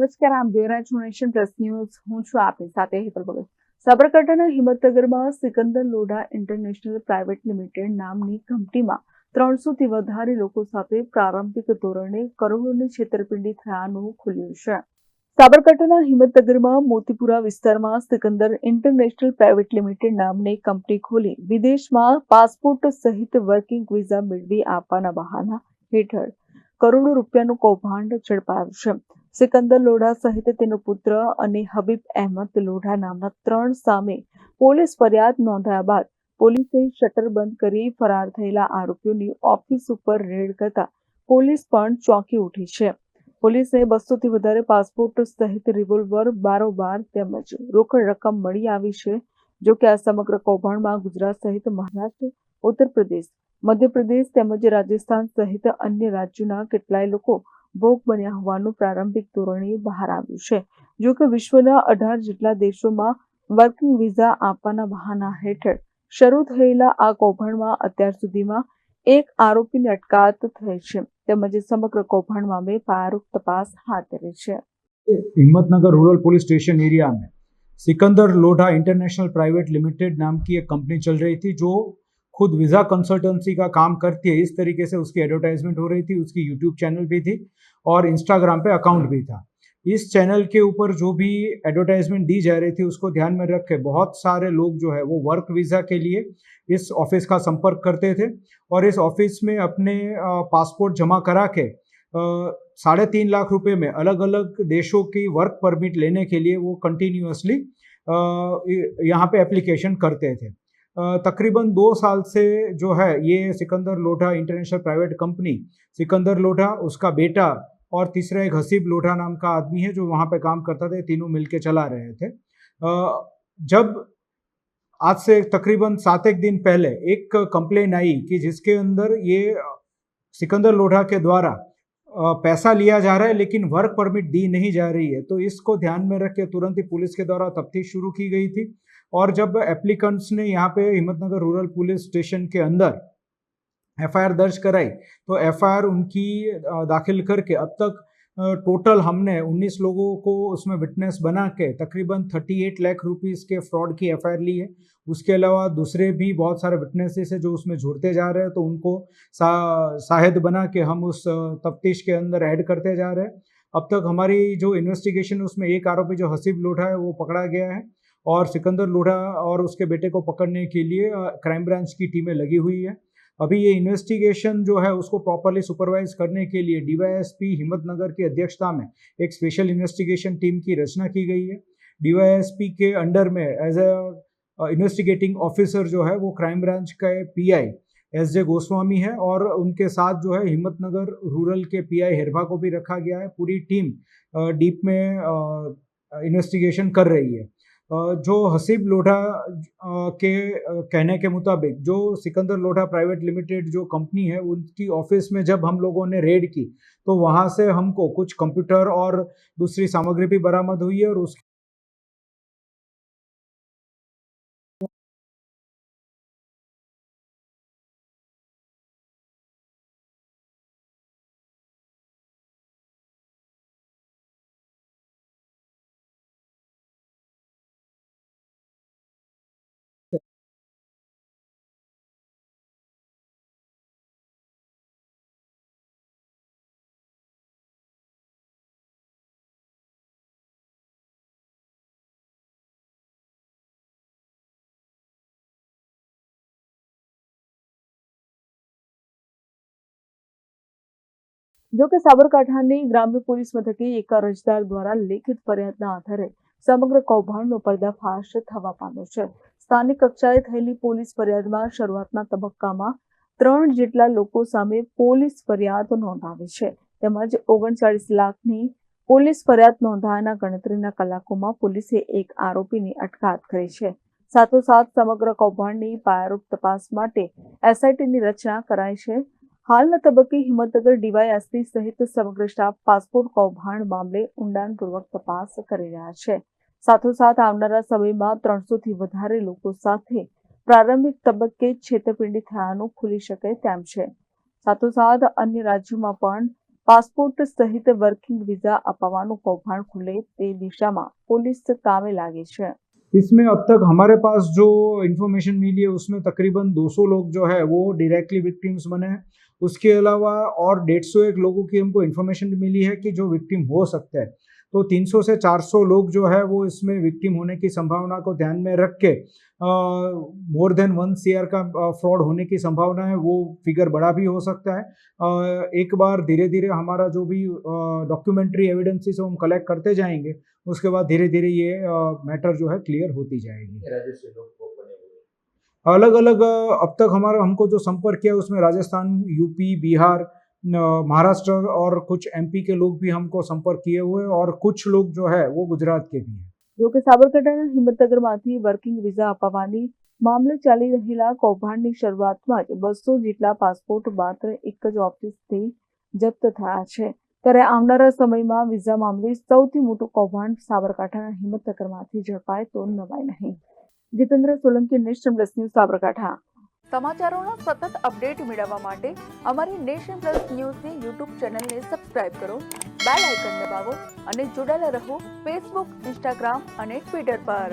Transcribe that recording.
નમસ્કાર, આપ જોઈ રહ્યા છો નેશન પ્લસ ન્યૂઝ. હું છું આપની સાથે હેતલ ભગત. સાબરકાંઠાના હિંમતનગરમાં Sikandar Lodha international private limited નામની કંપનીમાં 300થી વધારે લોકો સાથે પ્રારંભિક ધોરણે કરોડોની છેતરપિંડી થયાનું ખુલ્યું છે. સાબરકાંઠાના હિંમતનગરમાં મોતીપુરા વિસ્તારમાં સિકંદર ઇન્ટરનેશનલ પ્રાઇવેટ લિમિટેડ નામની કંપની ખોલી વિદેશમાં પાસપોર્ટ સહિત વર્કિંગ વિઝા મેળવી આપવાના બહાના હેઠળ કરોડો રૂપિયાનું કૌભાંડ ઝડપાયું છે. સિકંદર લોઢા સહિત તેનો પુત્ર અને હબીબ અહેમદ લોઢા નામના 3 સામે પોલીસ ફરિયાદ નોંધાયા બાદ પોલીસે શટર બંધ કરી ફરાર થયેલા આરોપીઓની ઓફિસ ઉપર રેડ કરતા પોલીસ પણ ચોંકી ઉઠી છે. પોલીસે 200થી વધારે પાસપોર્ટ સહિત રિવોલ્વર, બારોબાર તેમજ રોકડ રકમ મળી આવી છે. જો કે આ સમગ્ર કૌભાંડમાં ગુજરાત સહિત મહારાષ્ટ્ર, ઉત્તર પ્રદેશ, મધ્યપ્રદેશ તેમજ રાજસ્થાન સહિત અન્ય રાજ્યોના કેટલાય લોકો ભોગ બન્યા હોવાનું પ્રારંભિક ધોરણે બહાર આવ્યું છે. જો કે વિશ્વના 18 જેટલા દેશોમાં વર્કિંગ વિઝા આપવાના બહાના હેઠળ શરૂ થયેલા આ કૌભાંડમાં અત્યાર સુધીમાં એક આરોપીની અટકાયત થઈ છે તેમજ સમગ્ર કૌભાંડ મામલે પાયારૂપ તપાસ હાથ ધરી છે. Himmatnagar rural police station area में Sikandar Lodha international private limited नाम की एक कंपनी चल रही थी जो खुद वीज़ा कंसल्टेंसी का काम करती है. इस तरीके से उसकी एडवर्टाइजमेंट हो रही थी. उसकी यूट्यूब चैनल भी थी और इंस्टाग्राम पे अकाउंट भी था. इस चैनल के ऊपर जो भी एडवर्टाइजमेंट दी जा रही थी उसको ध्यान में रख के बहुत सारे लोग जो है वो वर्क वीज़ा के लिए इस ऑफिस का संपर्क करते थे और इस ऑफिस में अपने पासपोर्ट जमा करा के 3.5 लाख रुपए में अलग अलग देशों की वर्क परमिट लेने के लिए वो कंटिन्यूअसली यहाँ पे एप्लीकेशन करते थे. तकरीबन 2 साल से जो है ये Sikandar Lodha international private company, Sikandar Lodha, उसका बेटा और तीसरा एक हसीब लोढ़ा नाम का आदमी है जो वहाँ पे काम करता था, तीनों मिलके चला रहे थे. जब आज से तकरीबन 7 दिन पहले एक कंप्लेन आई कि जिसके अंदर ये सिकंदर लोढ़ा के द्वारा पैसा लिया जा रहा है लेकिन वर्क परमिट दी नहीं जा रही है, तो इसको ध्यान में रख के तुरंत ही पुलिस के द्वारा तफ्तीश शुरू की गई थी. और जब एप्लीकेंट्स ने यहाँ पे हिम्मतनगर रूरल पुलिस स्टेशन के अंदर एफआईआर दर्ज कराई तो एफआईआर उनकी दाखिल करके अब तक टोटल हमने 19 लोगों को उसमें विटनेस बना के तकरीबन 38 लाख रुपीस के फ्रॉड की एफआईआर ली है. उसके अलावा दूसरे भी बहुत सारे विटनेसेस है जो उसमें जुड़ते जा रहे हैं, तो उनको शाहिद बना के हम उस तफ्तीश के अंदर ऐड करते जा रहे हैं. अब तक हमारी जो इन्वेस्टिगेशन उसमें एक आरोपी जो हसीब लोढ़ा है वो पकड़ा गया है और सिकंदर लोढ़ा और उसके बेटे को पकड़ने के लिए क्राइम ब्रांच की टीमें लगी हुई है. अभी ये इन्वेस्टिगेशन जो है उसको प्रॉपरली सुपरवाइज करने के लिए डीवाईएसपी हिम्मतनगर की अध्यक्षता में एक स्पेशल इन्वेस्टिगेशन टीम की रचना की गई है. डीवाईएसपी के अंडर में एज ए इन्वेस्टिगेटिंग ऑफिसर जो है वो क्राइम ब्रांच का पीआई एस.जे. गोस्वामी है और उनके साथ जो है हिम्मतनगर रूरल के पीआई हिरभा को भी रखा गया है. पूरी टीम डीप में इन्वेस्टिगेशन कर रही है. जो हसीब लोढ़ा के कहने के मुताबिक जो सिकंदर लोढ़ा प्राइवेट लिमिटेड जो कंपनी है उनकी ऑफिस में जब हम लोगों ने रेड की तो वहाँ से हमको कुछ कंप्यूटर और दूसरी सामग्री भी बरामद हुई है और उसकी જો કે સાબરકાંઠાની ગ્રામ્ય પોલીસ મથકે એક અરજદાર દ્વારા લેખિત ફરિયાદના આધારે સમગ્ર કૌભાંડનો પર્દાફાશ થવા પામ્યો છે. સ્થાનિક કક્ષાએ થયેલી પોલીસ ફરિયાદમાં શરૂઆતના તબક્કામાં 3 જેટલા લોકો સામે પોલીસ ફરિયાદ નોંધાવી છે તેમજ 39 લાખની પોલીસ ફરિયાદ નોંધાયાના ગણતરીના કલાકોમાં પોલીસે એક આરોપીની અટકાયત કરી છે. સાથોસાથ સમગ્ર કૌભાંડની પાયારૂપ તપાસ માટે એસઆઈટીની રચના કરાઈ છે. હાલના તબક્કે હિંમતનગર ડીવાયએસપી સહિત સમગ્ર સ્ટાફ પાસપોર્ટ કૌભાંડ મામલે ઊંડાણપૂર્વક તપાસ કરી રહ્યા છે. સાથોસાથ આવનારા સમયમાં 300થી વધારે લોકો સાથે પ્રારંભિક તબક્કે છેતરપિંડી થયાનું ખુલી શકે તેમ છે. સાથોસાથ અન્ય રાજ્યોમાં પણ પાસપોર્ટ સહિત વર્કિંગ વિઝા અપાવવાનું કૌભાંડ ખુલે તે દિશામાં પોલીસ કામે લાગી છે। इसमें अब तक हमारे पास जो इन्फॉर्मेशन मिली है उसमें तकरीबन 200 लोग जो है वो डायरेक्टली विक्टिम्स बने हैं। उसके अलावा और 150 लोगों की हमको इन्फॉर्मेशन मिली है कि जो विक्टिम हो सकते हैं। तो 300 से 400 लोग जो है वो इसमें विक्टिम होने की संभावना को ध्यान में रख के मोर देन 1 CR का फ्रॉड होने की संभावना है, वो फिगर बड़ा भी हो सकता है। एक बार धीरे धीरे हमारा जो भी डॉक्यूमेंट्री एविडेंसेस हम कलेक्ट करते जाएंगे, उसके बाद धीरे धीरे ये मैटर जो है क्लियर होती जाएगी। राज्य से लोग वो बने हुए अलग अलग अब तक हमारा हमको जो संपर्क किया उसमें राजस्थान, यूपी, बिहार, महाराष्ट्र और कुछ MP के लोग भी हमको संपर्क किए हुए और कुछ लोग जो है वो गुजरात के भी हैं। જો કે સાબરકાંઠાના હિંમતનગરમાંથી વર્કિંગ વિઝા અપાવવાની મામલે ચાલી રહેલા કૌભાંડની શરૂઆતમાં જ 200 જેટલા પાસપોર્ટ માત્ર એક જ ઓફિસથી જપ્ત થયા છે, ત્યારે આવનારા સમયમાં વિઝા મામલે સૌથી મોટું કૌભાંડ સાબરકાંઠાના હિંમતનગરમાંથી ઝડપાય તો નવાય નહીં। Jitendra Solanki, nation plus news, Sabarkantha. સમાચારોના સતત અપડેટ મેળવવા માટે અમારી નેશન પ્લસ ન્યૂઝની યુટ્યુબ ચેનલને સબસ્ક્રાઇબ કરો, બેલ આઇકન દબાવો અને જોડાયેલા રહો ફેસબુક, ઇન્સ્ટાગ્રામ અને ટ્વિટર પર।